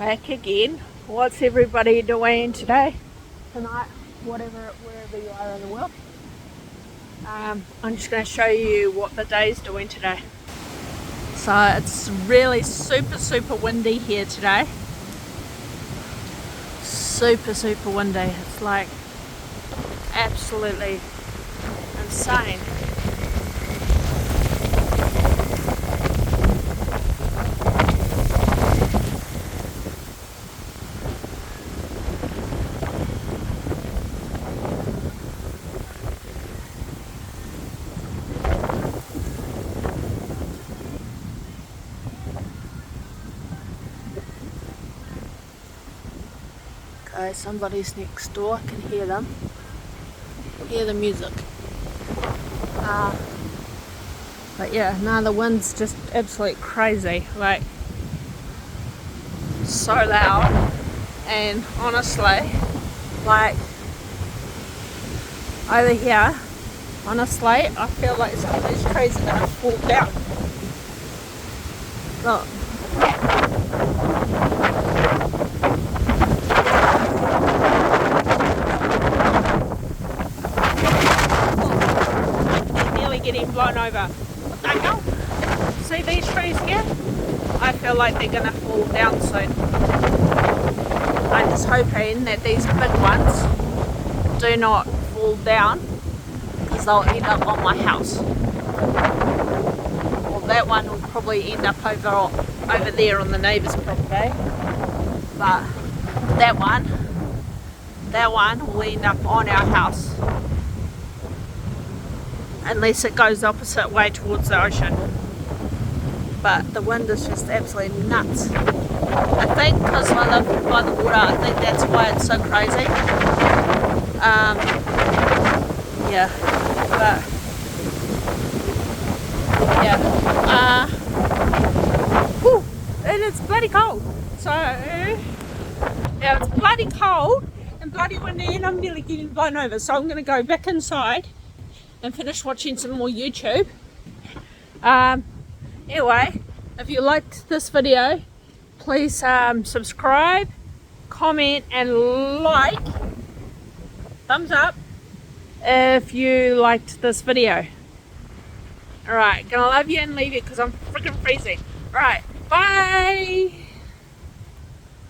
back again. What's everybody doing today, tonight, wherever you are in the world? I'm just going to show you what the day's doing today. So it's really super windy here today. Super windy. It's like absolutely insane. Okay, somebody's next door. I can hear them. Hear the music. But yeah, no, the wind's just absolutely crazy. Like, so loud. And honestly, like, over here, honestly, I feel like some of these trees are going to fall down. Look. Getting blown over. What the hell? See these trees here? I feel like they're going to fall down soon. I'm just hoping that these big ones do not fall down, because they'll end up on my house. Well, that one will probably end up over there on the neighbour's property. But that one will end up on our house. Unless it goes the opposite way towards the ocean. But the wind is just absolutely nuts. I think because I live by the water, I think that's why it's so crazy. Yeah, but yeah, whew, and it's bloody cold. So yeah, it's bloody cold and bloody windy, and I'm nearly getting blown over. So I'm going to go back inside and finish watching some more YouTube. Anyway, if you liked this video, please subscribe, comment and like. Thumbs up if you liked this video. Alright, gonna love you and leave you because I'm freaking freezing. Alright, bye!